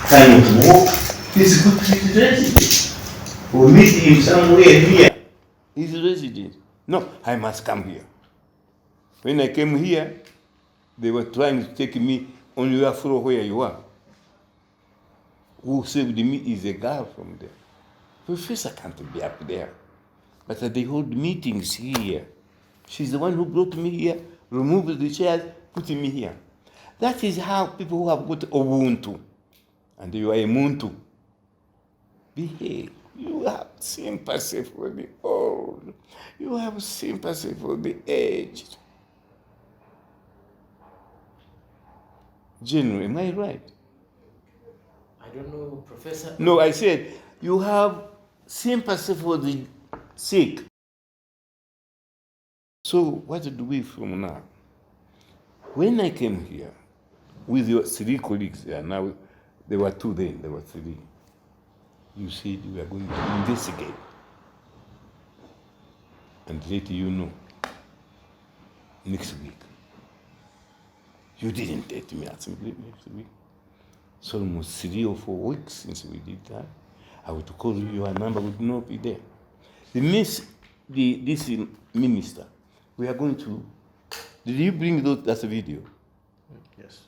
cannot walk, he's got to be resident. We'll meet him somewhere here. He's resident. No, I must come here. When I came here, they were trying to take me on your floor where you are. Who saved me is a girl from there. Professor can't be up there. But they hold meetings here. She's the one who brought me here, removed the chairs, put me here. That is how people who have got Ubuntu, and you are a Muntu, behave. You have sympathy for the old. You have sympathy for the aged. General, am I right? I don't know, Professor. No, I said you have sympathy for the sick. So what do we from now? When I came here with your 3 colleagues, now there were 2 then, there were 3. You said we are going to investigate and let you know next week. You didn't let me assembly next week. So almost 3 or 4 weeks since we did that. I would call you, your number would not be there. This minister, we are going to. Did you bring that video? Yes.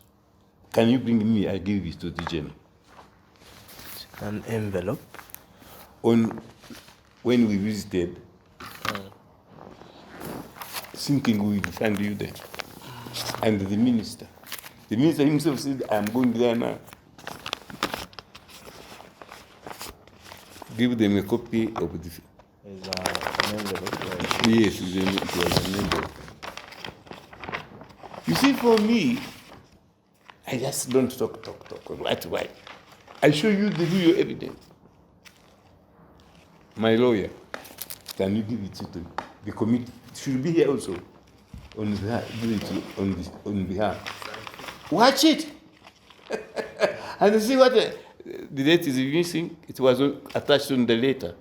Can you bring me? I give it to the general. An envelope. When we visited, thinking we would find you there. And the minister himself said, I'm going there now. Give them a copy of this. Is an envelope, right? Yes, it was an envelope. You see, for me, I just don't talk. Right. I show you the real evidence. My lawyer, can you give it to the committee? Should be here also on behalf. Watch it and see what the date is missing. It was attached on the letter.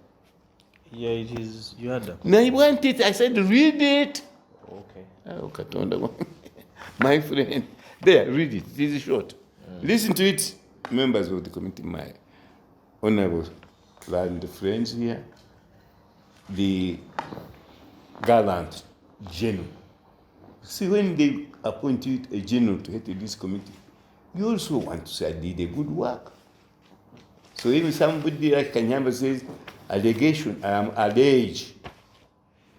Yeah, it is. You had that. Now I want it. I said, read it. Okay. Oh, my friend. There, read it. It is short. Listen to it, members of the committee, my honorable friends here, the gallant general. See, when they appoint you a general to head this committee, you also want to say, I did a good work. So even somebody like Kanyeihamba says, allegation, I am alleged.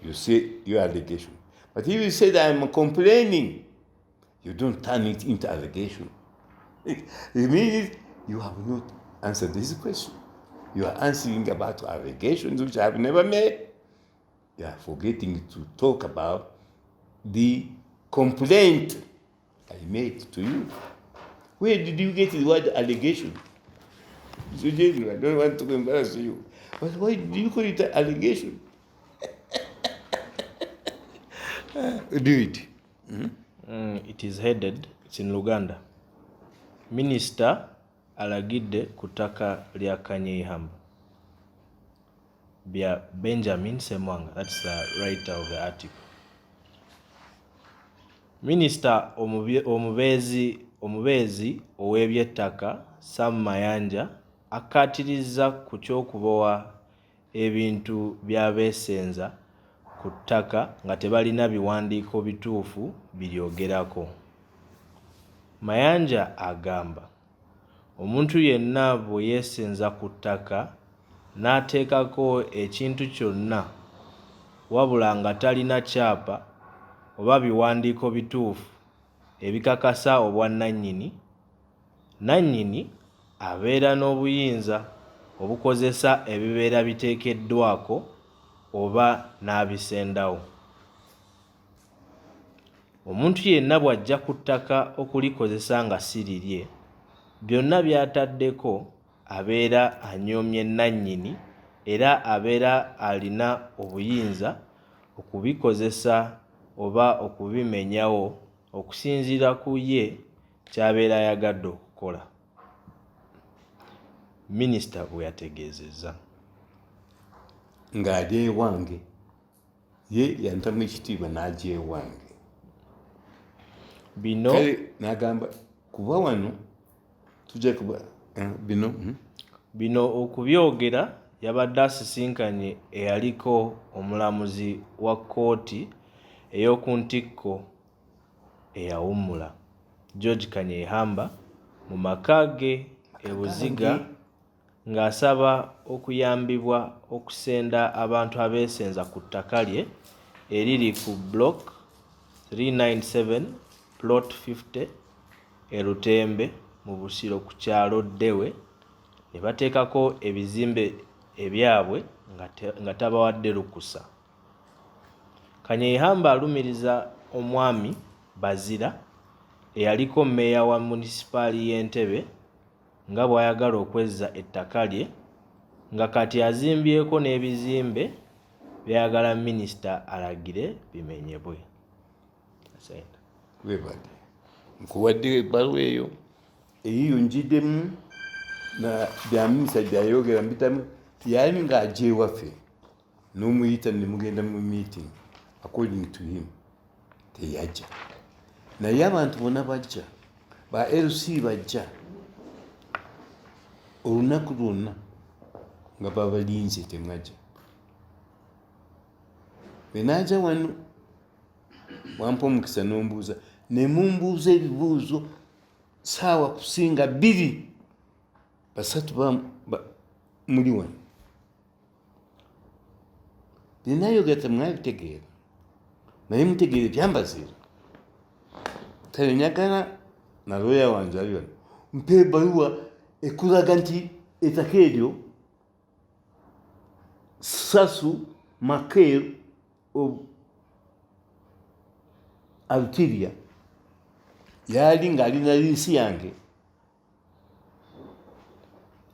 You say your allegation. But if you say that I'm complaining, you don't turn it into allegation. It means you have not answered this question. You are answering about allegations which I have never made. You are forgetting to talk about the complaint I made to you. Where did you get the word allegation? So, General, I don't want to embarrass you. But why do you call it an allegation? Do it. It is headed, it's in Luganda. Minister alagidde kutaka lya Kanyeihamba. Bya Benjamin Semwanga, that's the writer of the article. Minister omubeezi ow'ebyettaka Sam Mayanja akkaatiriza ku ky'okubowa ebintu by'abeesenza ku ttaka nga tebalina biwandiiko bituufu biryogerako. Mayanja agamba omuntu yenna bwe yeesenza ku ttaka n'ateekako ekintu kyonna wabula nga talina kyapa oba biwandiiko bituufu ebikakasa obwannannyini, nannyini abeera n'obuyinza obukozesa ebibeera biteekeddwako oba n'abisendawo. Omuntu yenna bw'ajja ku ttaka okulikozesa nga si lirye, byonna by'ataddeko abeera anyoomye nannyini era abeera alina obuyinza okubikozesa oba okubimenyawo okusinziira ku ye ky'abeera ayagadde okukola. Minisita bwe yategeezezza. Ng'ali ewange, ye yantamu ekitiibwa n'ajja ewange. Bino kale n'agamba kuba wano tujja kuba bino okubyogera yabadde asisinkanye eyaliko omulamuzi wa kkooti ey'oku ntikko eyawummula Prof Kanyeihamba mu maka ge e Buziga ng'asaba okuyambibwa okusenda abantu abeesenza ku ttaka lye eriri ku block 397 plot 50 e Lutembe mu Busiro ku kyalo Ddewe ne bateekako ebizimbe ebyabwe nga tabawadde lukusa. Kanyeihamba alumiriza omwami Bazira eyaliko mmeeya wa munisipaali y'Entebbe nga bw'ayagala okwezza ettaka lye nga kati azimbyeko n'ebizimbe byayagala minisita alagire bimenyebwe. Nkuwadde ebbaluwa eyo eyiyunjiddemu na bya minisita byayogera mbitamu tiyali ng'ajja ewaffe n'omuyita ne mugenda mu meeting according to him teyajja naye abantu bonna bajja ba LC bajja olunaku lwonna nga babalinze temwajja benajja wano wampa omukisa n'ombuuza ne mumbuuza ebibuuzo saawa kusinga 2 basatu muli wano binayogera temwabitegeera naye mutegeere byambaziira kale nyagala na lawyer wange ali wano mpa ebbaluwa ekulaga nti ettaka eryo Sasu Makel of Altiria yali ng'alina liisi yange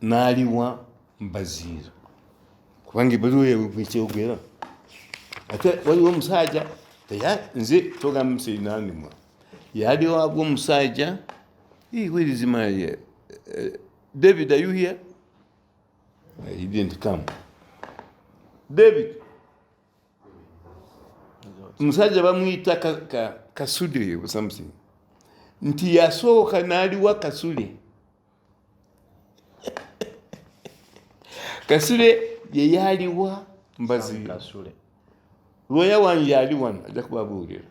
n'aliwa Mbaziira kubanga ebbaluwa ekyogera ate waliwo omusajja nze togamba musinanimwa yali wabwo omusajja where is my David, are you here? He didn't come. David musajja bamuyita Kasule or something nti yasooka n'aliwa Kasule Kasule ye yaliwa Mbaziira lawyer wange yali wano ajja kubabuulira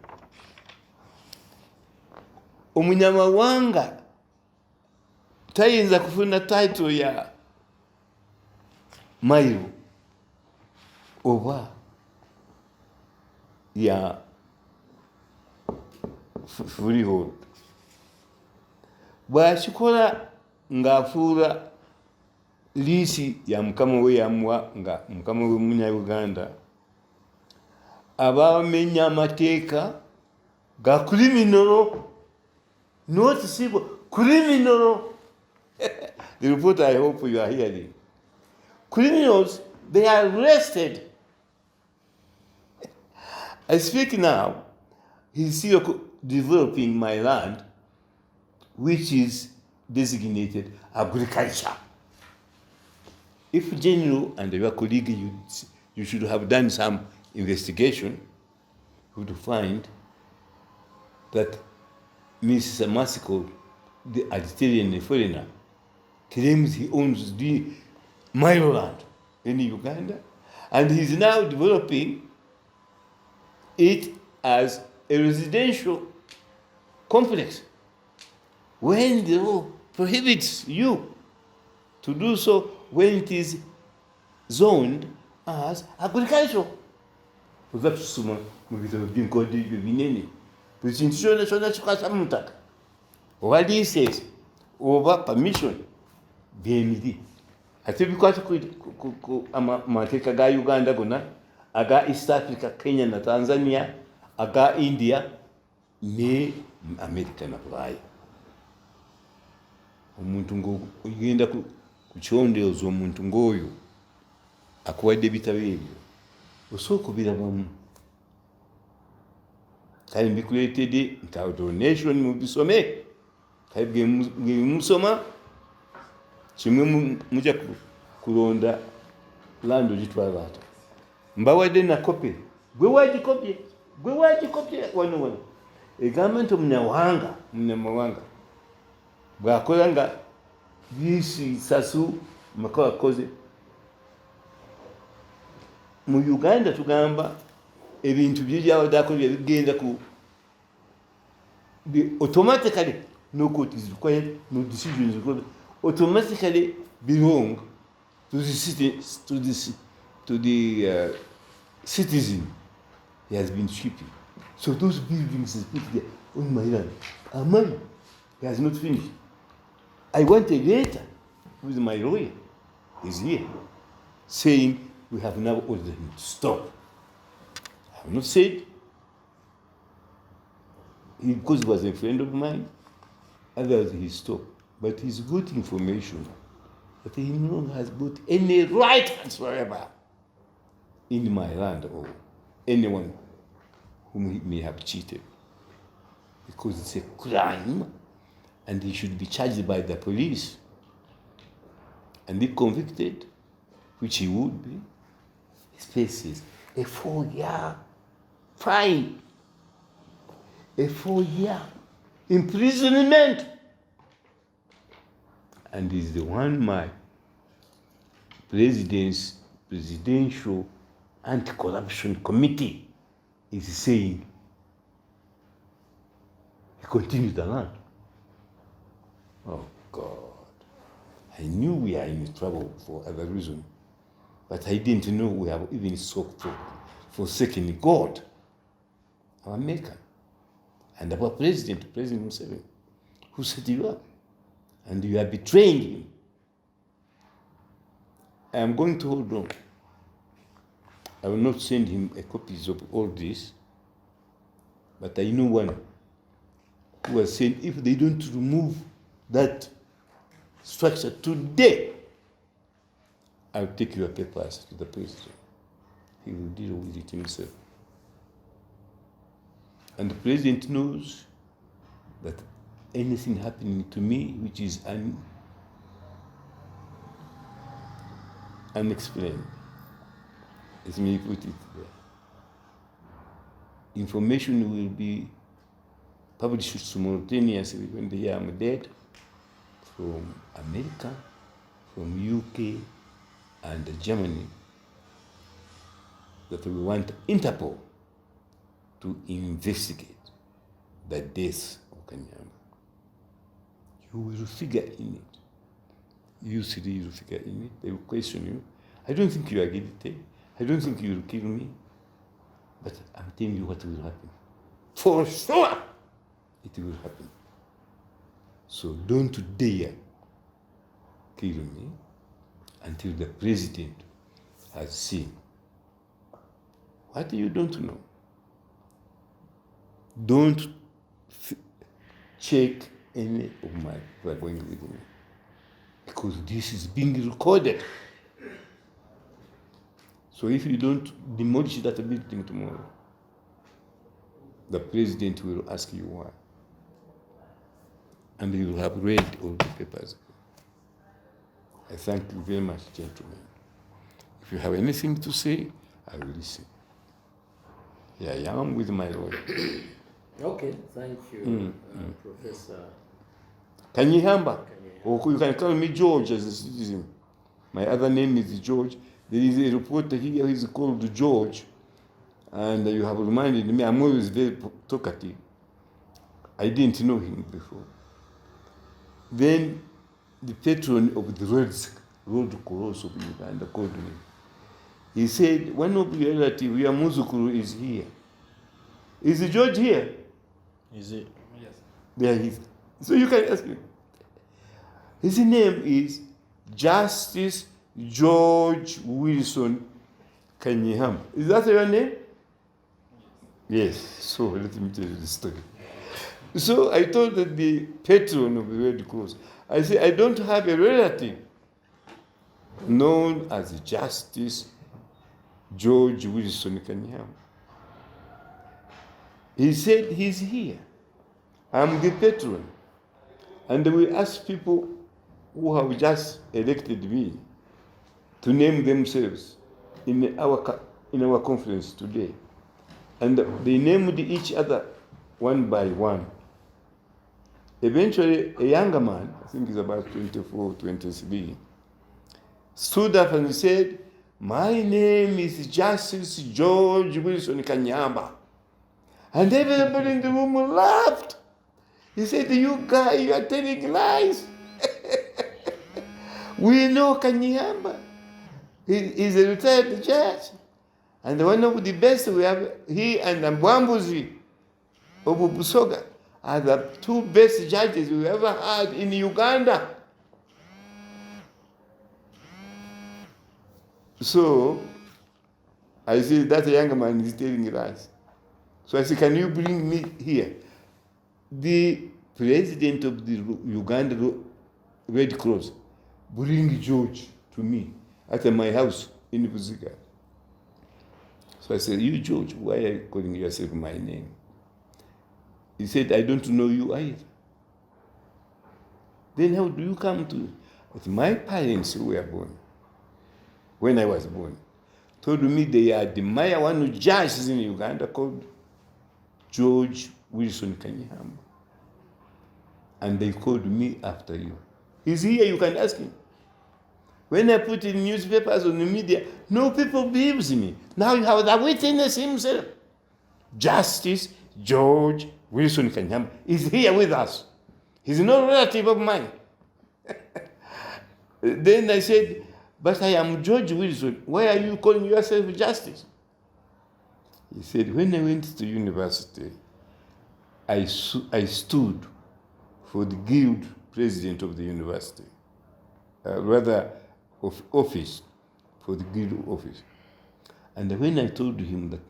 omunyamawanga tayinza kufuna title ya mayo oba ya freehold bw'akikola ng'afuula liisi ya mukama we yamuwa nga mukama we munnayuganda abamenya amateeka ga criminal not civil criminal. The report I hope you are hearing. Criminals, they are arrested. I speak now, he's still developing my land, which is designated agriculture. If General and your colleague, you should have done some investigation, you would find that Mrs. Masiko, the Algerian foreigner, claims he owns the Maryland in Uganda, and he's now developing it as a residential complex when the law prohibits you to do so when it is zoned as agricultural. Uzatusoma mu bitabo by'enkodi ebyo binene buli kintu kyonna kikwata mu ttaka oba license oba permission byemiri ate bikwata ku amateeka ga Uganda gonna aga East Africa, Kenya na Tanzania, aga India ne America na Bulaya. Omuntu ng'ogenda ku kyondeezo omuntu ng'oyo akuwadde ebitabo ebyo osooka obirabamu kale mbikuleetedde nka donation mubisome kale bwemusoma kimwe mujja kulonda land ogitwala ata mbawadde na kopi gwe wagikopye wano egamba nti omunyamawanga bw'akola nga this sasu makawa koze mu Uganda tugamba ebintu by'abadakolera bigenda ku automatically no court is required, no decision is required, automatically belong to the city, to the citizen. He has been shipping. So those buildings is put there on my land are mine. He has not finished. I want a letter with my lawyer. He's here saying we have now ordered him to stop. I have not said because he was a friend of mine, otherwise he stopped. But he's got information that he no longer has got any right whatsoever in my land or anyone whom he may have cheated. Because it's a crime and he should be charged by the police. And if convicted, which he would be, he faces a 4-year fine, a 4-year imprisonment. And is the one my presidential Anti-Corruption Committee is saying he continues the land. Oh God. I knew we are in trouble for other reason, but I didn't know we have even sought for forsaken God, our maker, and our President Museveni, who set you up, and you are betraying him. I am going to hold on. I will not send him a copies of all this, but I know one who has said if they don't remove that structure today, I'll take your papers to the president. He will deal with it himself. And the president knows that anything happening to me which is unexplained, let me put it there, information will be published simultaneously when they hear I'm dead, from America, from UK, and Germany, that we want Interpol to investigate the death of Kanyeihamba. You will figure in it. You three will figure in it. They will question you. I don't think you are guilty. I don't think you will kill me. But I'm telling you what will happen. For sure, it will happen. So don't dare kill me until the president has seen. What you don't know? Don't check any of my people are going with me, because this is being recorded. So if you don't demolish that building tomorrow, the president will ask you why. And you will have read all the papers. I thank you very much, gentlemen. If you have anything to say, I will listen. Yeah, I am with my lawyer. Okay, thank you, Professor Kanyeihamba. Or you can call me George as a citizen. My other name is George. There is a reporter here who is called George. And you have reminded me, I'm always very talkative. I didn't know him before. Then the patron of the road cross of Uganda called me. He said, one of your relatives, your Muzukuru, is here. Is George here? Is it? Yes. There he is. So you can ask him. His name is Justice George Wilson Kanyeihamba. Is that your name? Yes. So let me tell you the story. So I told the patron of the Red Cross, I said, I don't have a relative known as Justice George Wilson Kanyeihamba. He said he's here. I'm the patron. And we asked people who have just elected me to name themselves in our conference today. And they named each other one by one. Eventually, a younger man, I think he's about 24, 23, stood up and said, "My name is Justice George Wilson Kanyeihamba." And everybody in the room laughed. He said, "You guy, you are telling lies." We know Kanyeihamba. He's a retired judge. And one of the best we have, he and Mbwambuzi of Busoga are the two best judges we ever had in Uganda. So I said, that young man is telling lies. So I said, "Can you bring me here?" The president of the Uganda Red Cross, bring George to me at my house in Buziga. So I said, "You George, why are you calling yourself my name?" He said, "I don't know you either." Then how do you come to? But my parents who were born, when I was born, told me they admire one of the judges in Uganda called George Wilson Kanyeihamba. And they called me after you. He's here, you can ask him. When I put in newspapers on the media, no people believes me. Now you have the witness himself. Justice George Wilson Kanyeihamba is here with us. He's no relative of mine. Then I said, "But I am George Wilson. Why are you calling yourself Justice?" He said, "When I went to university, I stood for the guild president of the university, rather of office, for the guild office. And when I told him that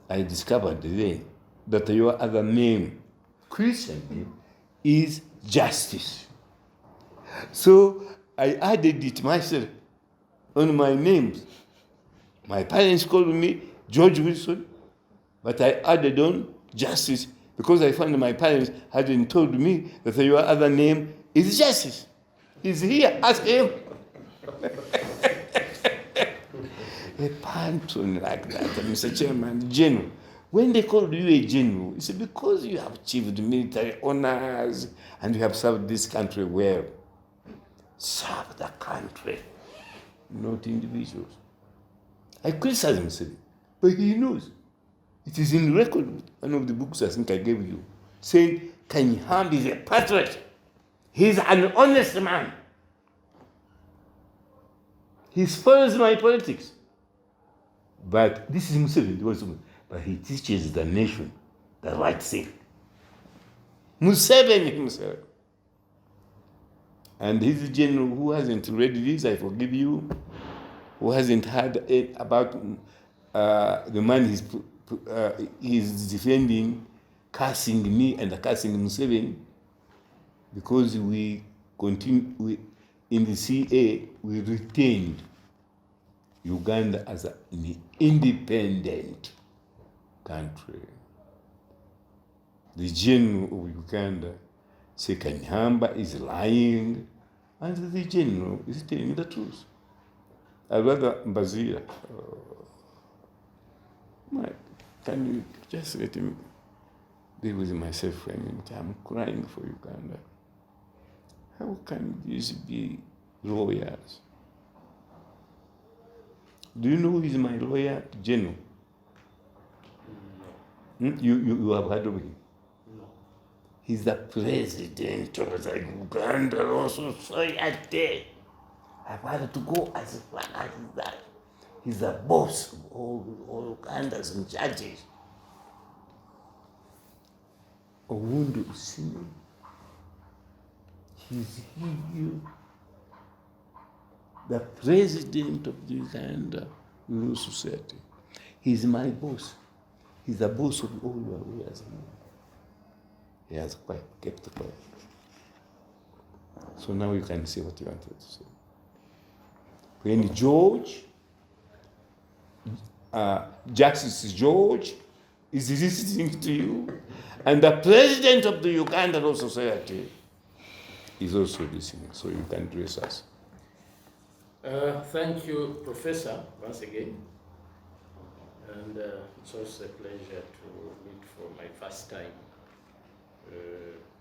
I discovered then that your other name, Christian name, is Justice. So I added it myself on my names. My parents called me George Wilson, but I added on Justice because I found my parents hadn't told me that your other name is Justice. He's here, ask him." A person like that, Mr. Chairman, general. When they call you a general, it's because you have achieved military honors and you have served this country well. Serve the country, not individuals. I criticize him, but he knows. It is in record, one of the books I think I gave you, saying Kanyeihamba is a patriot. He's an honest man. He spoils my politics. But this is Museveni, but he teaches the nation the right thing. Museveni himself. And he's a general who hasn't read this, I forgive you, who hasn't heard about the man he's defending, cursing me and cursing Museveni, because we continue, in the CA, we retained Uganda as an independent country. The general of Uganda said Kanyeihamba is lying, and the general is telling the truth. I'd rather Mbazia. Can you just let him be with myself for a minute? I'm crying for Uganda. How can these be lawyers? Do you know who is my lawyer? General. You have heard of him? No. He's the president of the Uganda Law Society. I've had to go as far as that. He's the boss of all Ugandans and judges. Owundo Usini. He's here. The president of the Uganda Law Society. He's my boss. He's the boss of all your lawyers. He has kept quiet. So now you can see what you wanted to say. When George, Justice George, is listening to you, and the president of the Uganda Law Society is also listening, so you can address us. Thank you, Professor, once again. And it's also a pleasure to meet for my first time,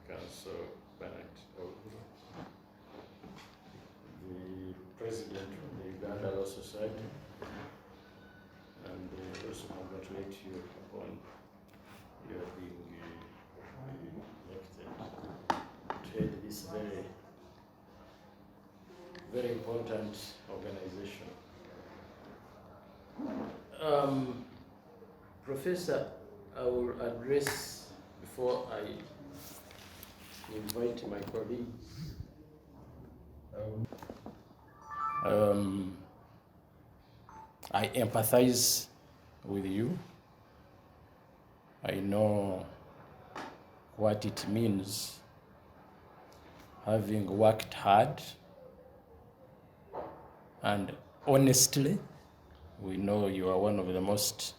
Council the president of the Uganda Law Society, and also congratulate you upon your being elected to head this very important organization. Professor, I will address, before I invite my colleagues, I empathize with you. I know what it means having worked hard, and honestly, we know you are one of the most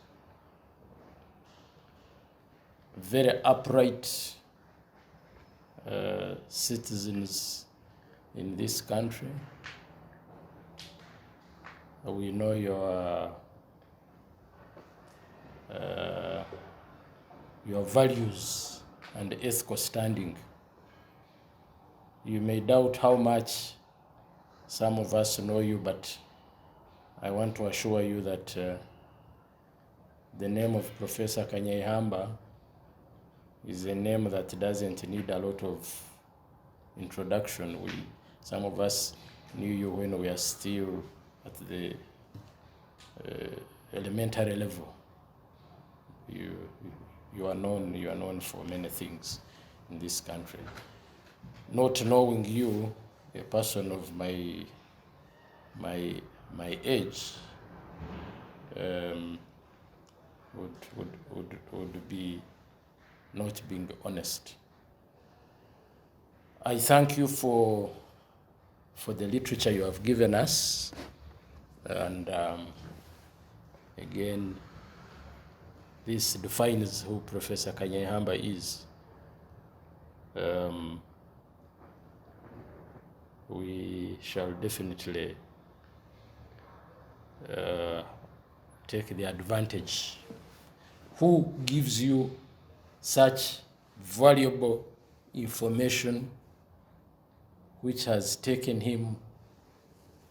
very upright citizens in this country. We know your values and ethical standing. You may doubt how much some of us know you, but I want to assure you that the name of Professor Kanyeihamba is a name that doesn't need a lot of introduction. Some of us knew you when we are still at the elementary level. You are known for many things in this country. Not knowing you, a person of my age, would be not being honest. I thank you for the literature you have given us, and again, this defines who Professor Kanyeihamba is. We shall definitely take the advantage. Who gives you such valuable information which has taken him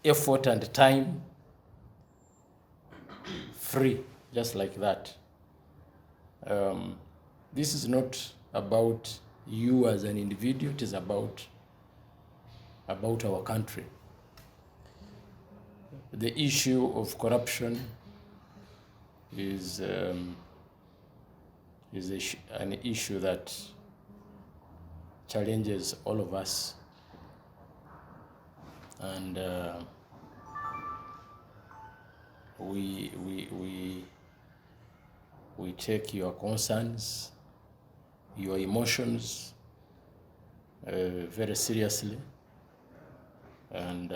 effort and time free, just like that? This is not about you as an individual, it is about our country. The issue of corruption is an issue that challenges all of us, and we take your concerns, your emotions very seriously, and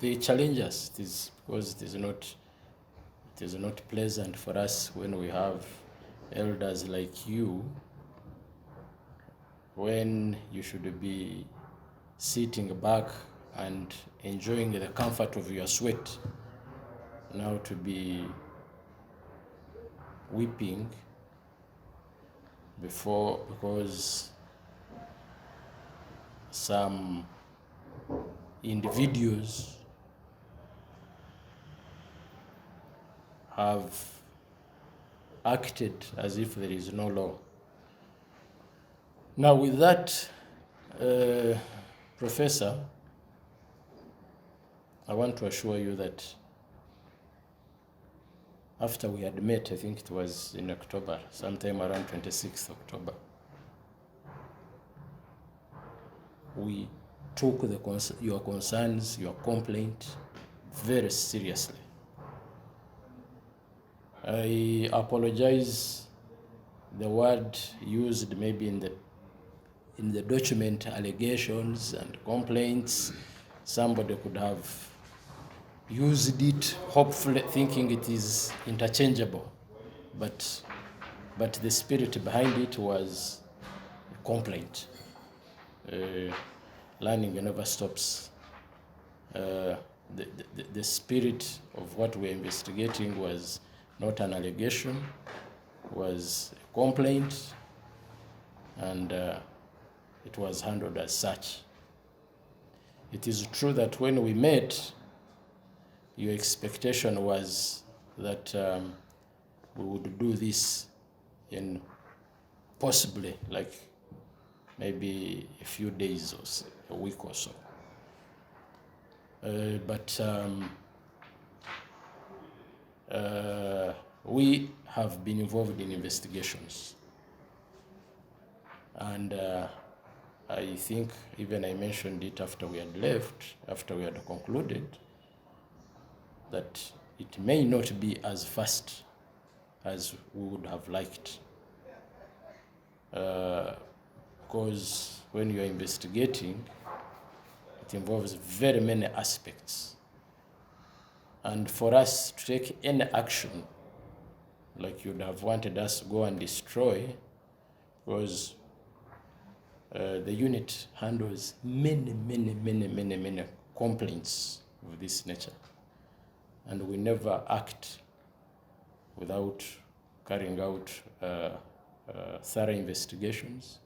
they challenge us. It is because it is not pleasant for us when we have elders like you, when you should be sitting back and enjoying the comfort of your sweat, now to be weeping because some individuals have acted as if there is no law. Now, with that, Professor, I want to assure you that after we had met, I think it was in October, sometime around 26th October, we took your concerns, your complaint very seriously. I apologize, the word used maybe in the document, allegations and complaints, somebody could have used it, hopefully thinking it is interchangeable, but the spirit behind it was a complaint. Learning never stops. The spirit of what we're investigating was not an allegation, was a complaint, and it was handled as such. It is true that when we met, your expectation was that we would do this in possibly like maybe a few days or a week or so. But we have been involved in investigations. And I think even I mentioned it after we had left, after we had concluded, that it may not be as fast as we would have liked. Because when you're investigating, it involves very many aspects. And for us to take any action, like you'd have wanted us to go and destroy, because the unit handles many complaints of this nature. And we never act without carrying out thorough investigations.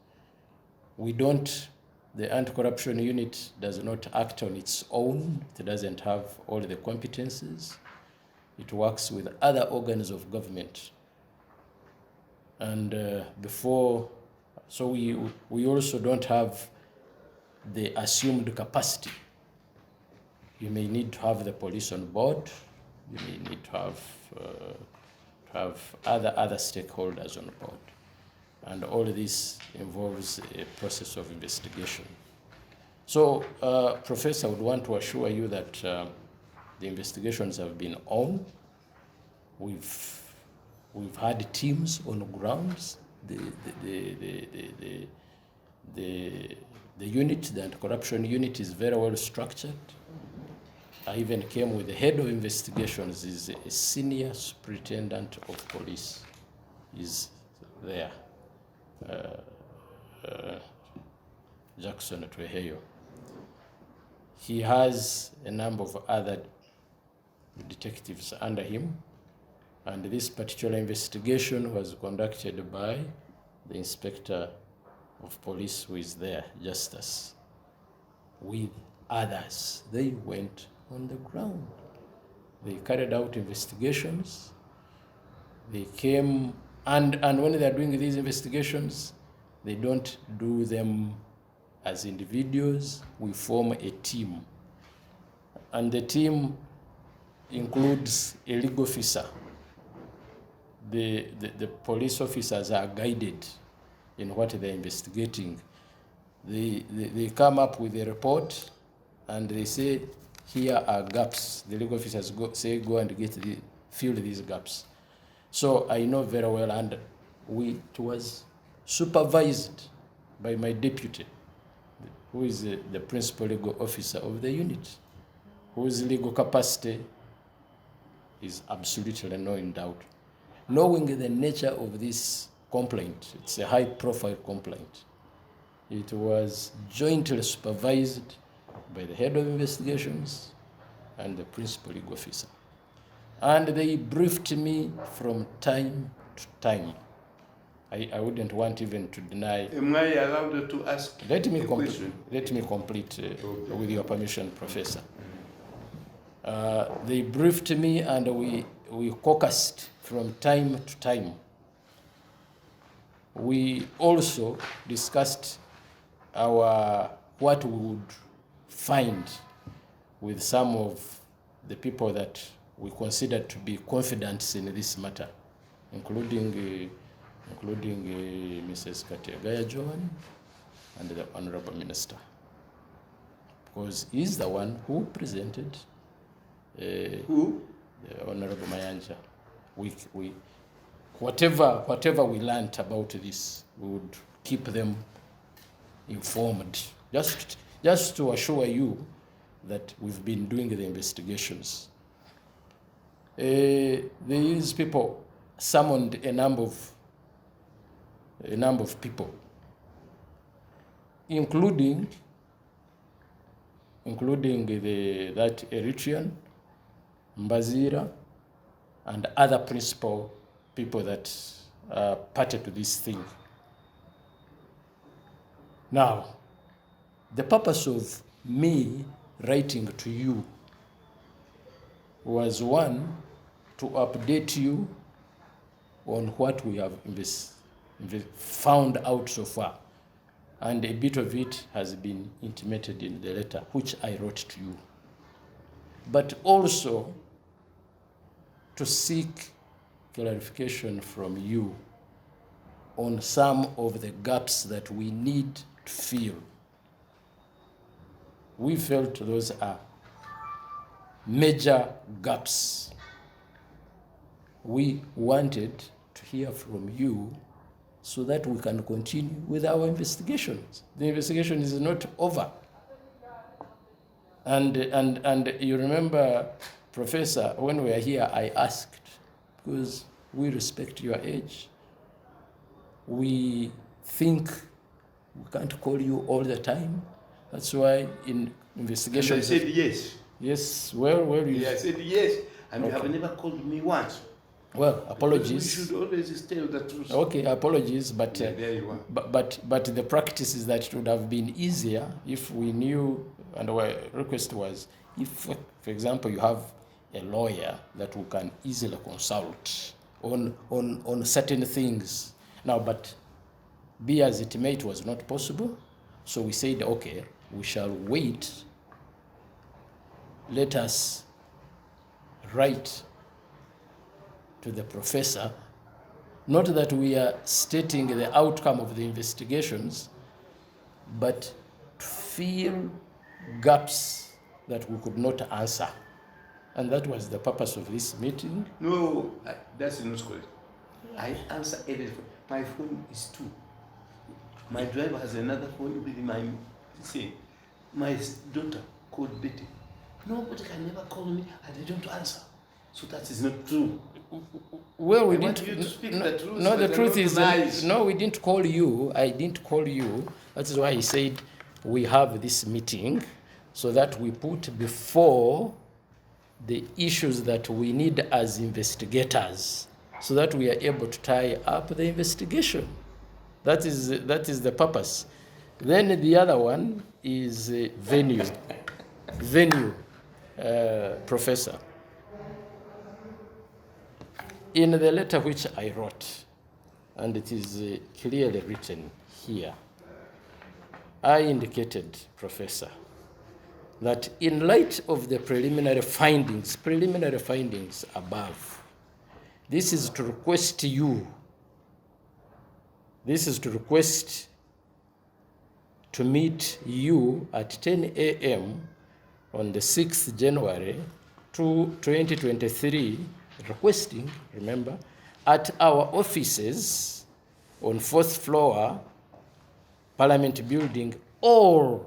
The Anti-Corruption Unit does not act on its own. It doesn't have all the competencies. It works with other organs of government. And so we also don't have the assumed capacity. You may need to have the police on board. You may need to have other stakeholders on board. And all this involves a process of investigation. So, Professor, I would want to assure you that the investigations have been on. We've had teams on the grounds. The unit, the Anti-Corruption Unit, is very well structured. I even came with the head of investigations, is a senior superintendent of police, is there. Jackson Tweheyo. He has a number of other detectives under him, and this particular investigation was conducted by the Inspector of Police, who is there, Justice, with others. They went on the ground. They carried out investigations. They came, and when they are doing these investigations, they don't do them as individuals. We form a team. And the team includes a legal officer. The police officers are guided in what they're investigating. They come up with a report and they say, here are gaps. The legal officers go and fill these gaps. So I know very well, and it was supervised by my deputy, who is the principal legal officer of the unit, whose legal capacity is absolutely no in doubt. Knowing the nature of this complaint, it's a high-profile complaint. It was jointly supervised by the head of investigations and the principal legal officer. And they briefed me from time to time. I wouldn't want even to deny. Am I allowed to ask Let me a question? Let me complete with your permission, Professor. They briefed me and we caucused from time to time. We also discussed what we would find with some of the people that we consider to be confidants in this matter, including Mrs. Kanyeihamba Joan and the Honorable Minister, because he's the one who presented the Honorable Mayanja. Whatever we learned about this, we would keep them informed, just to assure you that we've been doing the investigations. These people summoned a number of people, including that Eritrean, Mbazira, and other principal people that are party to this thing. Now, the purpose of me writing to you was, one, to update you on what we have found out so far. And a bit of it has been intimated in the letter which I wrote to you. But also to seek clarification from you on some of the gaps that we need to fill. We felt those are major gaps. We wanted to hear from you so that we can continue with our investigations. The investigation is not over. And you remember, Professor, when we were here, I asked, because we respect your age, we think we can't call you all the time. That's why in investigations... And I said yes. Yes, well, you... Yeah, I said yes, and Okay. you have never called me once. Well, apologies. You should always tell the truth. Okay, apologies, but Yeah, there you are. but the practice is that it would have been easier if we knew, and our request was, if, for example, you have a lawyer that we can easily consult on certain things. Now, but be as it may, it was not possible. So we said, okay, we shall wait. Let us write to the professor, not that we are stating the outcome of the investigations, but to fill gaps that we could not answer. And that was the purpose of this meeting. No, that's not correct. I answer everything. My phone is two. My driver has another phone with my say. My daughter called Betty. Nobody can never call me and I don't answer. So that is not true. Well, we I want didn't. you to speak the truth. No, the but truth not is, lies. no, we didn't call you. I didn't call you. That is why he said we have this meeting so that we put before the issues that we need as investigators, so that we are able to tie up the investigation. That is the purpose. Then the other one is venue. Professor. In the letter which I wrote, and it is clearly written here, I indicated, Professor, that in light of the preliminary findings above, this is to request to meet you at 10 a.m. on the 6th January 2023, requesting, remember, at our offices on 4th floor, Parliament Building, or,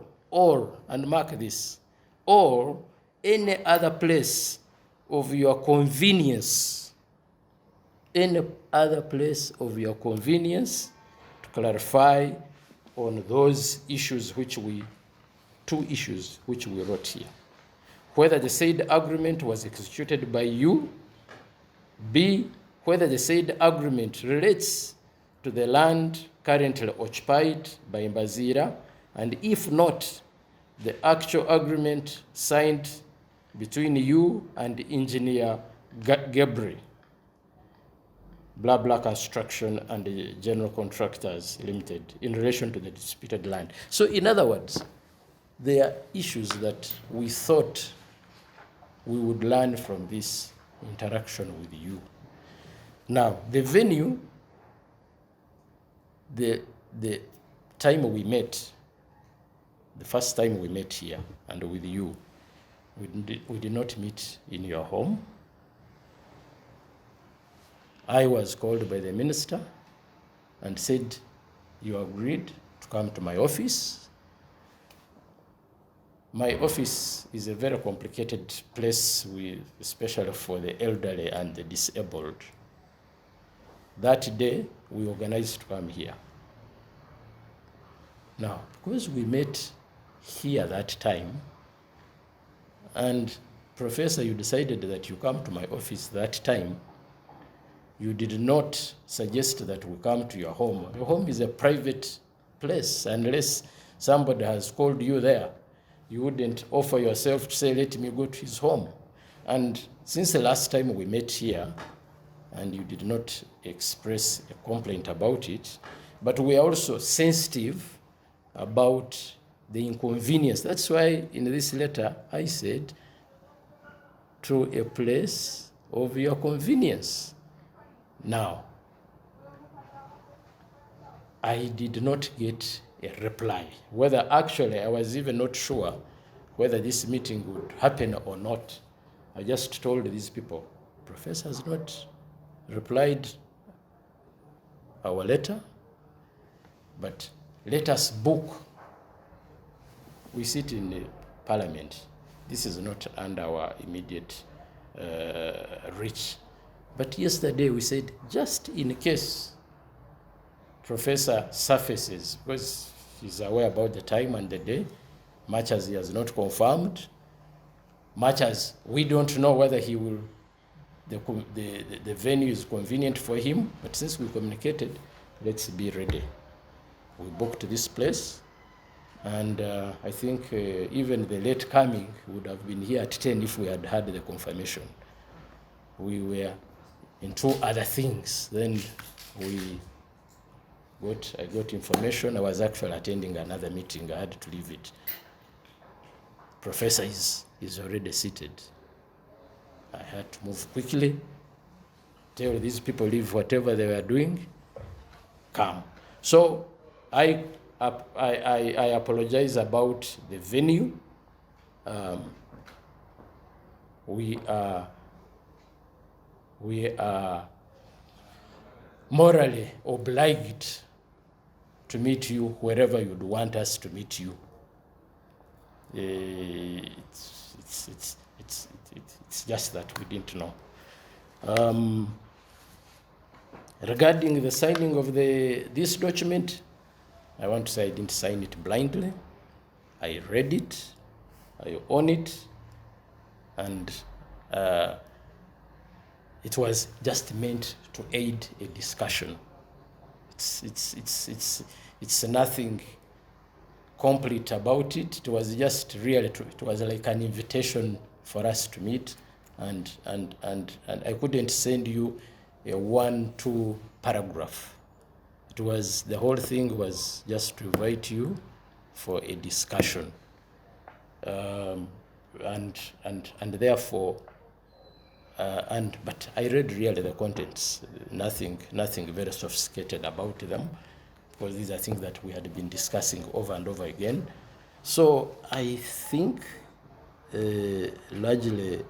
and mark this, or any other place of your convenience, to clarify on those issues two issues which we wrote here. Whether the said agreement was executed by you, B, whether the said agreement relates to the land currently occupied by Mbazira, and if not, the actual agreement signed between you and engineer Gabriel, blah blah construction and the general contractors limited in relation to the disputed land. So in other words, there are issues that we thought we would learn from this interaction with you. Now, the venue, the time we met, the first time we met here and with you, we did not meet in your home. I was called by the minister and said, you agreed to come to my office. My office is a very complicated place, especially for the elderly and the disabled. That day, we organized to come here. Now, because we met here that time, and Professor, you decided that you come to my office that time, you did not suggest that we come to your home. Your home is a private place. Unless somebody has called you there, you wouldn't offer yourself to say, let me go to his home. And since the last time we met here, and you did not express a complaint about it, but we are also sensitive about the inconvenience. That's why in this letter I said, to a place of your convenience. Now, I did not get a reply. Whether actually, I was even not sure whether this meeting would happen or not. I just told these people, Professor has not replied our letter, but let us book. We sit in the parliament. This is not under our immediate reach. But yesterday we said, just in case Professor surfaces, because he's aware about the time and the day, much as he has not confirmed, much as we don't know whether he will, the venue is convenient for him, but since we communicated, let's be ready. We booked this place, and I think even the late coming would have been here at 10 if we had had the confirmation. We were into other things. Then I got information. I was actually attending another meeting. I had to leave it. Professor is already seated. I had to move quickly, tell these people leave whatever they were doing, come. So I apologize about the venue. We are morally obliged to meet you wherever you'd want us to meet you. It's just that we didn't know. Regarding the signing of this document, I want to say I didn't sign it blindly. I read it, I own it, and it was just meant to aid a discussion. It's nothing complete about it. It was just really, it was like an invitation for us to meet, and I couldn't send you a 1-2 paragraph. It was, the whole thing was just to invite you for a discussion, and therefore, but I read really the contents, nothing very sophisticated about them, because these are things that we had been discussing over and over again. So I think largely,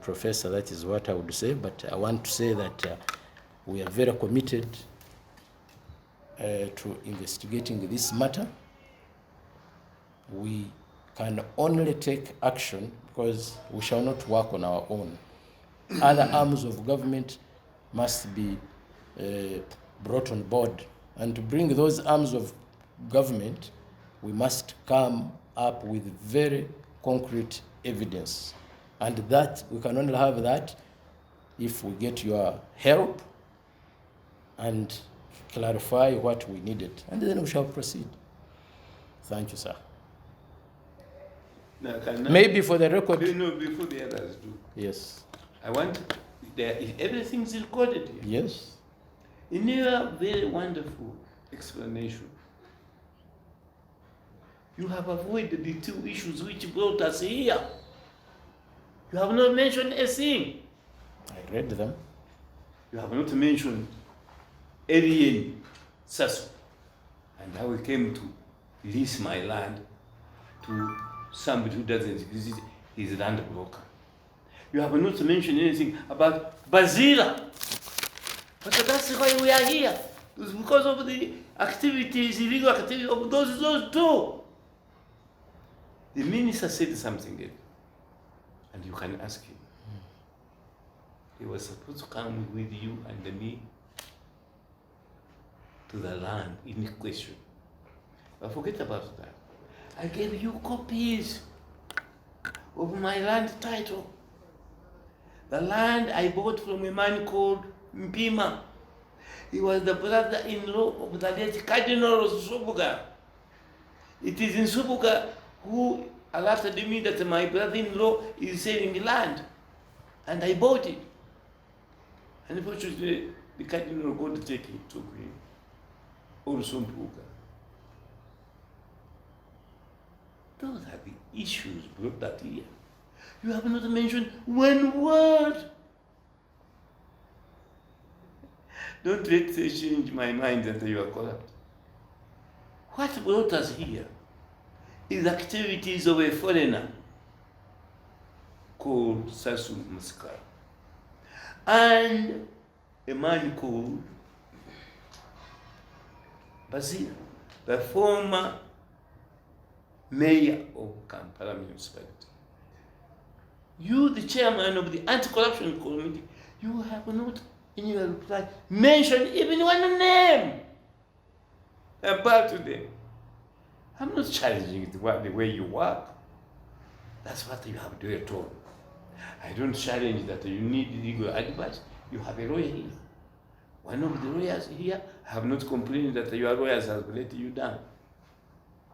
Professor, that is what I would say, but I want to say that we are very committed to investigating this matter. We can only take action because we shall not work on our own. Other arms of government must be brought on board. And to bring those arms of government, we must come up with very concrete evidence. And that, we can only have that if we get your help and clarify what we needed. And then we shall proceed. Thank you, sir. Now, Maybe for the record. No, before the others do. Yes. I want, everything's recorded here. Yes. In your very wonderful explanation, you have avoided the two issues which brought us here. You have not mentioned a thing. I read them. You have not mentioned alien Sasso and how we came to lease my land to somebody who doesn't exist, he's a land broker. You have not mentioned anything about Basila. But that's why we are here. It's because of the activities, illegal activities of those two. The minister said something, and you can ask him. He was supposed to come with you and me to the land in question. But forget about that. I gave you copies of my land title. The land I bought from a man called Mpima. He was the brother-in-law of the late Cardinal Subuga. It is in Subuga who alerted me that my brother-in-law is selling land, and I bought it. And unfortunately, the Cardinal got to take it to him, or Subuga. Those are the issues brought that here. You have not mentioned one word. Don't let it change my mind that you are corrupt. What brought us here is activities of a foreigner called Sasu Muskar and a man called Basil, the former mayor of Kampala municipality. You, the chairman of the Anti-Corruption Committee, you have not, in your reply, mentioned even one name about them. I'm not challenging the way you work. That's what you have to do at all. I don't challenge that you need legal advice. You have a lawyer here. One of the lawyers here have not complained that your lawyers have let you down.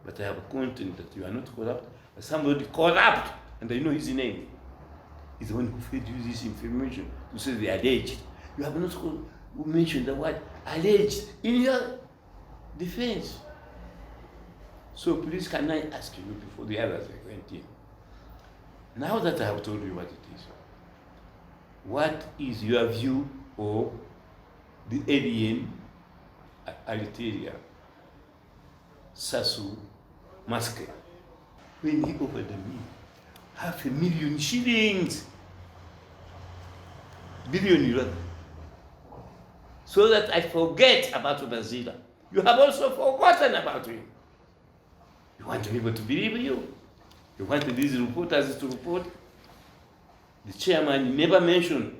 But I have content that you are not corrupt, but somebody corrupt, and I know his name. He's the one who fed you this information to say they alleged. You have not mentioned the word alleged in your defense. So please, can I ask you before the others went in? Now that I have told you what it is, what is your view of the alien Aliteria Sasu Maske when he offered me 500,000 shillings, billion rather, so that I forget about Bazila? You have also forgotten about him. You want people to believe you. You want these reporters to report. The chairman never mentioned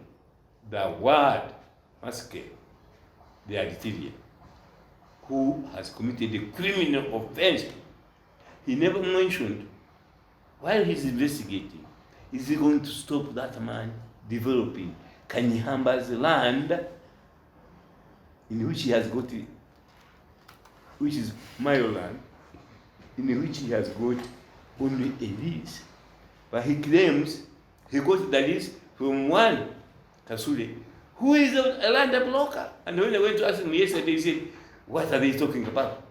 the word Maske, the Aliteria, who has committed a criminal offense. He never mentioned, while he's investigating, is he going to stop that man developing Kanyeihamba's land, in which he has got it, which is my land, in which he has got only a lease. But he claims he got the lease from one Kasule, who is a land blocker. And when I went to ask him yesterday, he said, what are they talking about?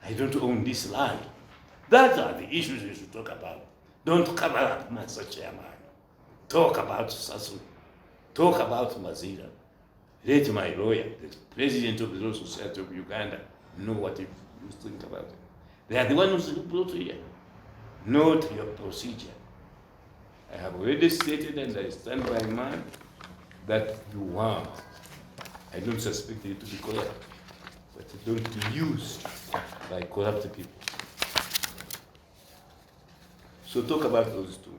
I don't own this land. Those are the issues you should talk about. Don't cover up Mr. Chairman. Talk about Sasu. Talk about Mazira. Let my lawyer, the president of the Law Society of Uganda, know what you think about it. They are the ones who brought you here, not your procedure. I have already stated, and I stand by man, that you want. I don't suspect you to be corrupt, but don't be used by corrupt people. So talk about those two,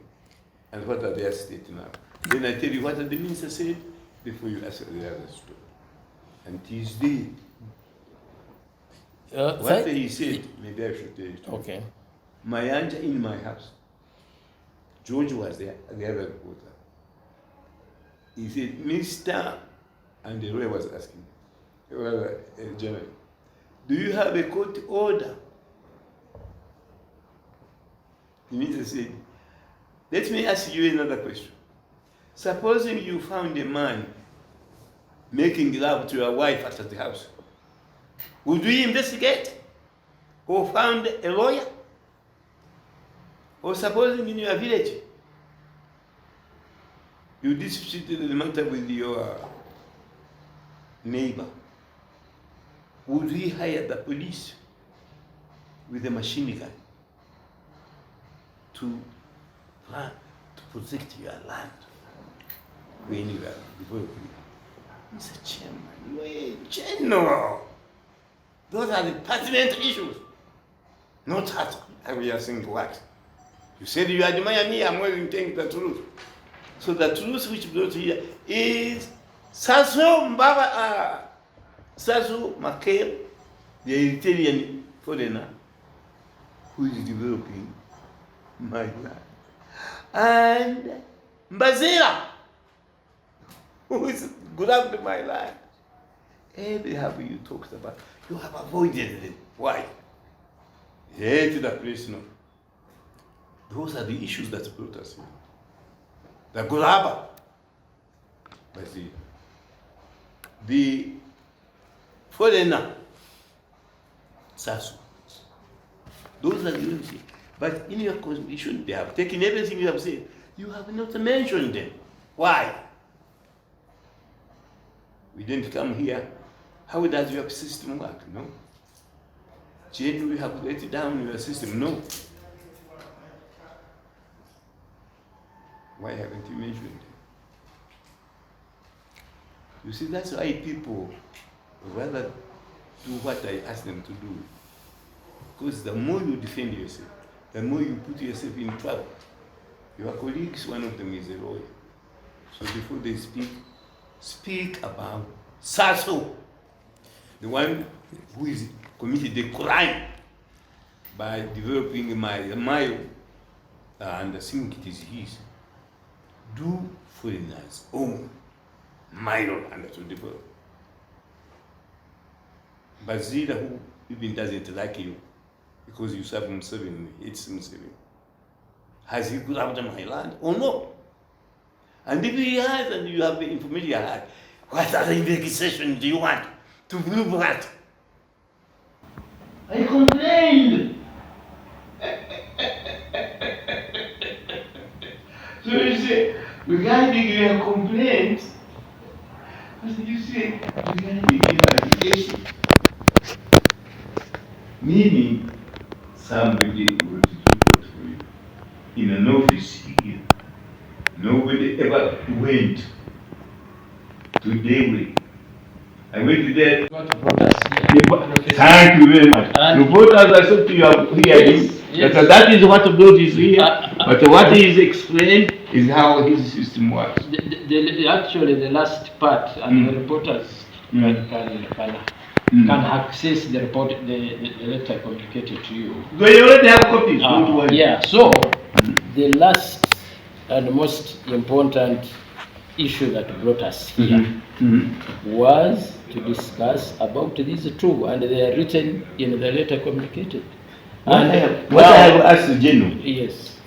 and what are their state now. Then I tell you what the minister said before you ask the other story. And Tuesday, what he said, maybe I should tell you. Okay. My aunt in my house, George was there, the other reporter. He said, Mr. And the lawyer was asking, General, do you have a court order? The minister said, let me ask you another question. Supposing you found a man making love to your wife at the house, would we investigate? Or found a lawyer? Or supposing in your village, you disputed the matter with your neighbor, would we hire the police with a machine gun to protect your land when you are developing? Mr. Chairman, you are a general. Those are the pertinent issues. Not that we are saying what. You said you admire me, I'm willing to take the truth. So the truth which brought here is Sasu Makel, the Eritrean foreigner who is developing my land. And Mbazira, who is grabbed my land. Every harbor you talked about, you have avoided them. Why? Hate the place, no. Those are the issues that brought us here. The good harbor. But the foreigner, Sasu. Those are the issues. But in your constitution, they have taken everything you have said. You have not mentioned them. Why? We didn't come here. How does your system work? No. Genuinely have let down your system? No. Why haven't you mentioned it? You see, that's why people rather do what I ask them to do. Because the more you defend yourself, the more you put yourself in trouble. Your colleagues, one of them is a lawyer. So before they speak about Sasso, the one who is committed the crime by developing my mile and I think it is his. Do foreigners own mile and to develop? But Zida, who even doesn't like you because you serve Museveni, hates Museveni, has he grabbed my land or no? And if he has, and you have the information you had, what other investigation do you want to prove what? I complained. So you say, regarding your complaint, I said, you say, regarding your application, meaning somebody will report for you in an office here. Nobody ever went to Daily. I went there. Thank you very much. Reporters, I said to you here, that is what brought is here, but what is explained is how his system works. Actually, the last part, and the reporters can access the report, the letter communicated to you. So you already have copies. Don't worry. Yeah. So the last and most important issue that brought us here was to discuss about these two, and they are written in the letter communicated. What I have asked the general, yes,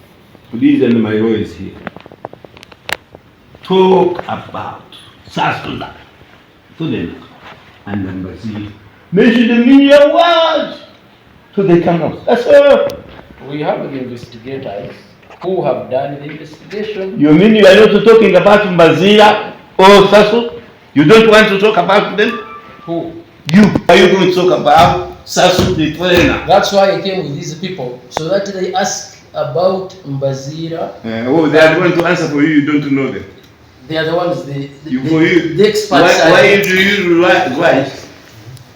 please, and my lawyers here, talk about Sasula, Sudan, and Embassy. Mention the media words so they come out. That's all. we have the investigators who have done the investigation. You mean you are not talking about Mbazira or Sasu? You don't want to talk about them? Who? You. Are you going to talk about Sasu the foreigner? That's why I came with these people, so that they ask about Mbazira. Oh, they are going to answer for you. You don't know them. They are the ones, the experts. Why do you write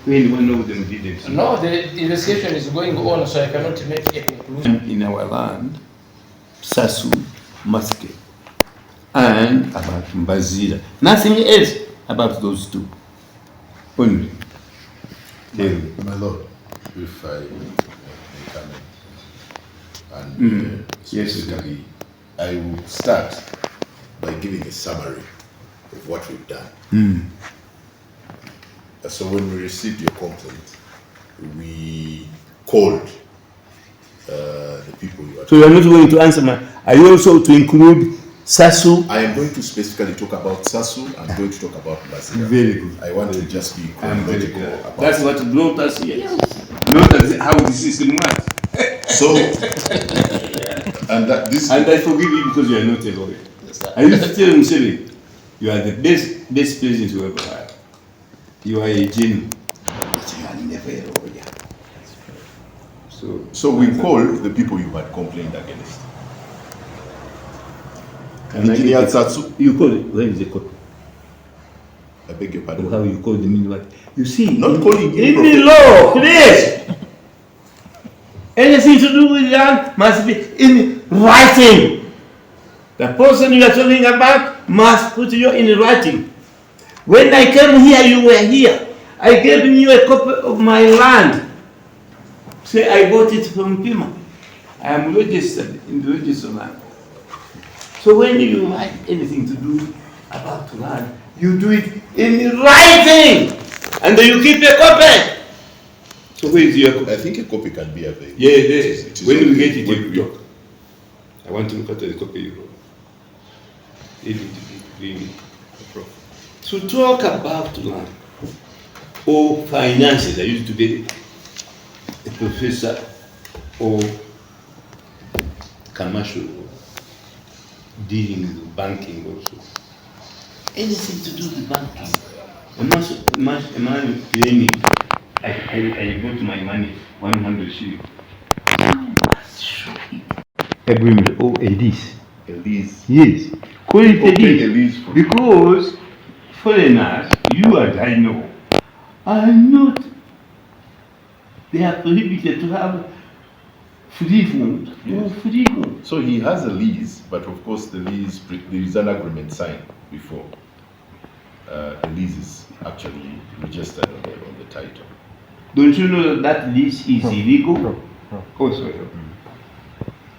when one of them didn't? No, the investigation is going on, so I cannot make a conclusion. In our land, Sasu massacre, and about Mbazira. Nothing else about those two. Only. My Lord, if I may comment, and specifically, I will start by giving a summary of what we've done. So when we received your complaint, we called the people you are. So you are not going to answer my. Are you also to include Sasu? I am going to specifically talk about Sasu. I'm going to talk about Mbazira. Very good. I want to just be chronological about. That's what brought us here. Not how the system works. So, and that this. And I forgive you because you are not a lawyer. I used to tell him, you are the best president you ever had. You are a genius, but you are never a lawyer. So we called the people you had complained against. Engineer Satsu. You call it, where is the code? I beg your pardon. How you call the mean what? You see, Not calling you. in the law, please. Anything to do with land must be in writing. The person you are talking about must put you in writing. When I came here, you were here. I gave you a copy of my land. Say I bought it from Pima. I am registered in the register land. So when you have anything to do about land, you do it in writing. And then you keep a copy. So where is your copy? I think a copy can be available. Yeah, yes. It is When we okay. get it, When we'll talk. I want to look at the copy you wrote. Bring it, Prof. So talk about land or finances. I used to be a professor or commercial dealing with banking also. Anything to do with banking. A man claiming I got my money 100 shillings. Agreement or a lease. A lease. Yes. Call it a Okay, a lease. lease for- Because foreigners, you and I know, are not, they are prohibited to have freehold or freehold. So he has a lease, but of course the lease, there is an agreement signed before. The lease is actually registered on the title. Don't you know that that lease is illegal? Oh, sorry.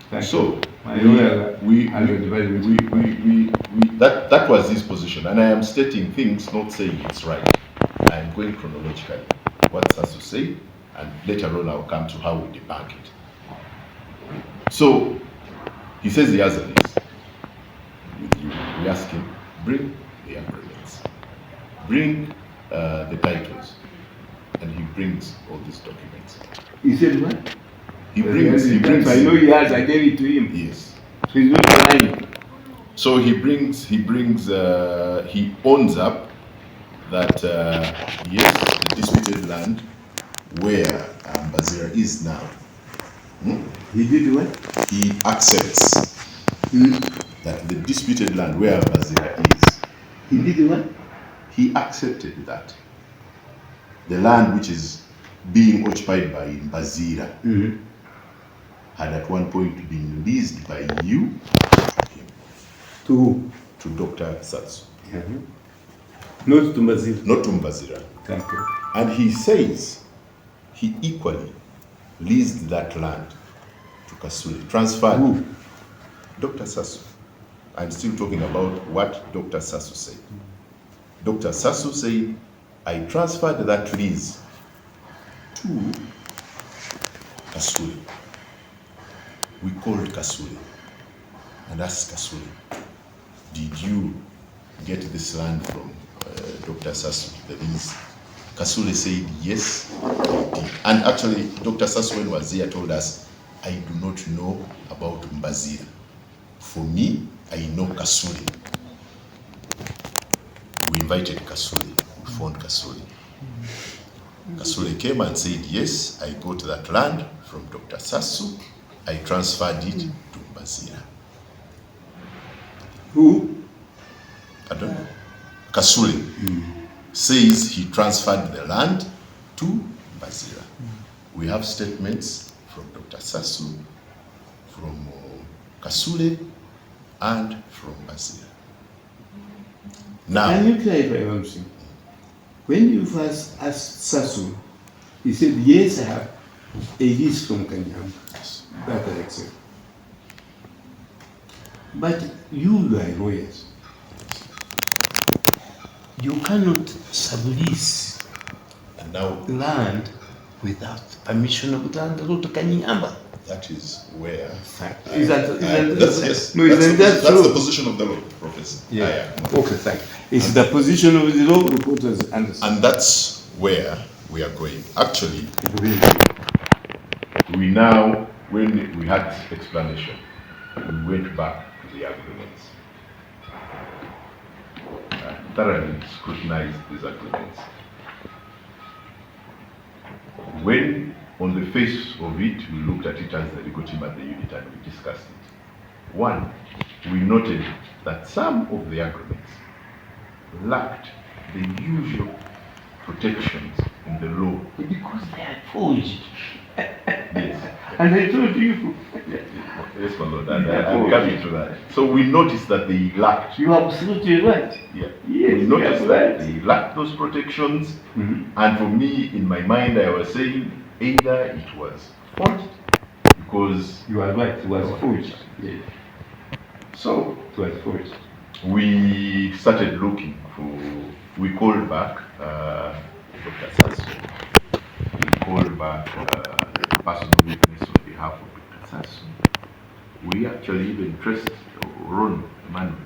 Thank So you. My lawyer has we advised me. that was his position, and I am stating things, not saying it's right. I am going chronologically. What Sasu say, and later on I'll come to how we debunk it. So he says he has a lease with you. We ask him, bring the agreements, bring the titles, and he brings all these documents. He said what? He brings. I know he has, I gave it to him. Yes. So he's not lying. So he owns up that yes, the disputed land where Bazira is now. He did what? He accepts that the disputed land where Bazira is. He did what? He accepted that the land which is being occupied by Bazira had at one point been leased by you To who? to Dr. Satsu. Not to Mazil. Not to Bazira. Thank you. And he says he equally leased that land to Kasule, transferred. Who? Dr. Sasu. I'm still talking about what Dr. Sasu said. Dr. Sasu said, I transferred that lease to Kasule. We called Kasule and asked Kasule, did you get this land from Dr. Sasu, the lease? Kasule said, yes, I did. And actually, Dr. Sasu, when was here, told us, I do not know about Mbazira. For me, I know Kasule. We invited Kasule, we phoned Kasule. Kasule came and said, yes, I got that land from Dr. Sasu. I transferred it to Mbazira. Who? I don't know. Kasule says he transferred the land to Mbazira. We have statements from Dr. Sasu, from Kasule, and from Mbazira. Now, Can you clarify one thing? When you first asked Sasu, he said, yes, I have a lease from Kanyeihamba. That I accept. But you are lawyers. You cannot sublease and now land without permission of landlord Kanyeihamba. that is where Is that that's, yes, no, isn't that that's true? the position of the law, Professor. Yeah. Okay, thank you. It's the position of the law reporters understand. And that's where we are going. Actually, we now, when we had this explanation, we went back to the agreements. Thoroughly scrutinized these agreements. When on the face of it, we looked at it as the legal team at the unit and we discussed it. One, we noted that some of the agreements lacked the usual protections in the law. Because they are forged. Yes. And I told you. Yes, my lord, and I'm coming to that. So we noticed that they lacked. You are absolutely right. Yeah. Yes, We noticed you are that right. they lacked those protections. And for me, in my mind, I was saying either it was forged because You are right, it was forged. Yes, so it was forged. we started looking for. We called back Dr. Sasso. We called back the personal witness on behalf of Dr. Sasso. We actually even traced Ron Emmanuel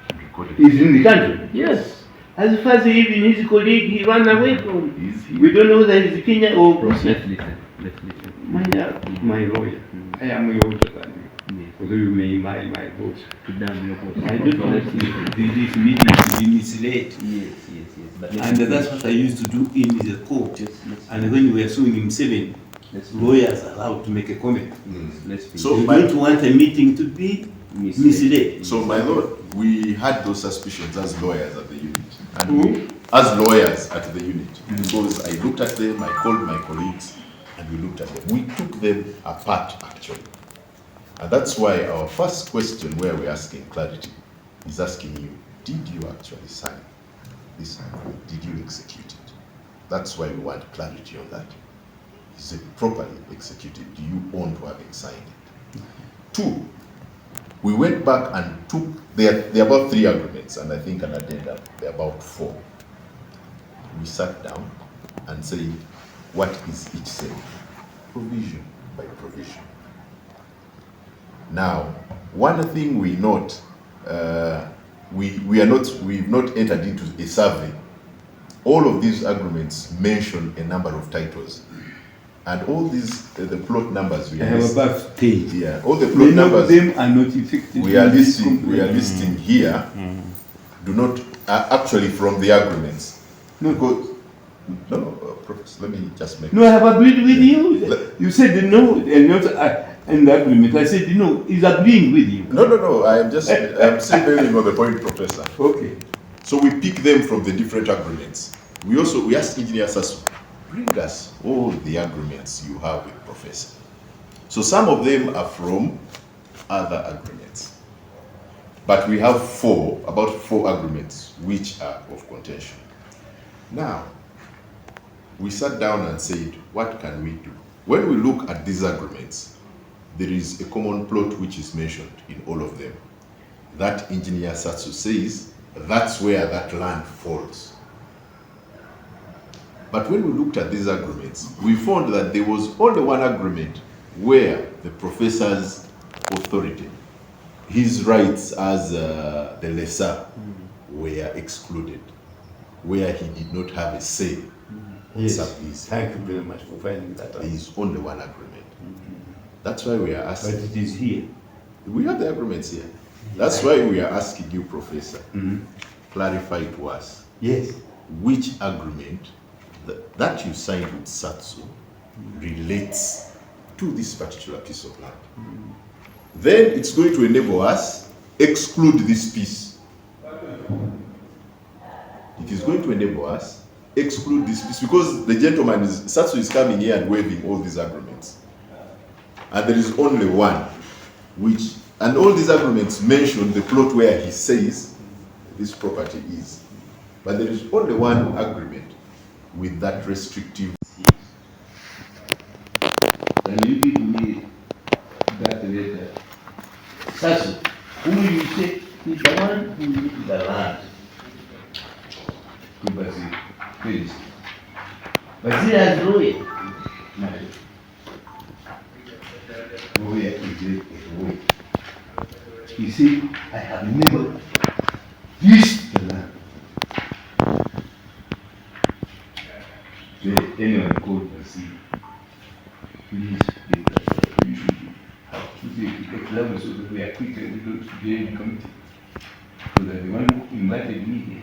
and recorded. He's in the country. Yes. As far as even his colleague, he ran away from. He's here. We don't know that he's Kenya or Let's listen. Let's listen. my lawyer. I am your older than you. Although you may my vote. To damn your vote. I don't want this meeting to be misled. Yes. But And that's what I used to do in the court. And when we were suing him 7, let's lawyers are allowed to make a comment. let's finish. So You my- don't want a meeting to be misled. So, my lord, we had those suspicions as lawyers at the unit. And as lawyers at the unit. Because I looked at them, I called my colleagues, and we looked at them. We took them apart, actually. And that's why our first question, where we're asking clarity, is asking you, did you actually sign this agreement? Did you execute it? That's why we want clarity on that. Is it properly executed? Do you own to having signed it? 2, we went back and took, there are about 3 agreements, and I think an addendum, there are about 4. We sat down and said, what is each saying? Provision by provision. Now, one thing we note, we've not entered into a survey. All of these agreements mention a number of titles. And all these, the plot numbers we I are have listing, about 10. yeah, all the plot Many of numbers them are not effective. we are listing here do not actually from the agreements. No, No, Professor, let me just make. no, I have agreed with you. You said no, and not in the agreement. I said no, he's agreeing with you. No. I'm still building on the point, Professor. Okay. So we pick them from the different agreements. We asked Engineer Sasso, bring us all the agreements you have with Professor. So some of them are from other agreements. But we have about four agreements which are of contention. Now, we sat down and said, what can we do? When we look at these agreements, there is a common plot which is mentioned in all of them. That Engineer Sasso says, that's where that land falls. But when we looked at these agreements, we found that there was only one agreement where the professor's authority, his rights as the lessor, were excluded, where he did not have a say. Yes. Sublease. Thank you very much for finding that out. There is only one agreement. That's why we are But asking. it is here. We have the agreements here. That's why we are asking you, Professor, clarify to us Yes. which agreement that you signed with Satsu relates to this particular piece of land. Then it's going to enable us exclude this piece. It is going to enable us exclude this piece because the gentleman Satsu is coming here and waiving all these agreements. And there is only one which, and all these agreements mention the plot where he says this property is. But there is only one agreement with that restrictive. Can you give me that letter? Sasu, who you say is the one who needs the land to Brazil. Please. Brazil has lawyer. Lawyer is a lawyer. He said, I have never used the land. Anyone called Brazil. Please give us we should have to take a level so that we are quick and we don't get any committee. So that the one who invited me here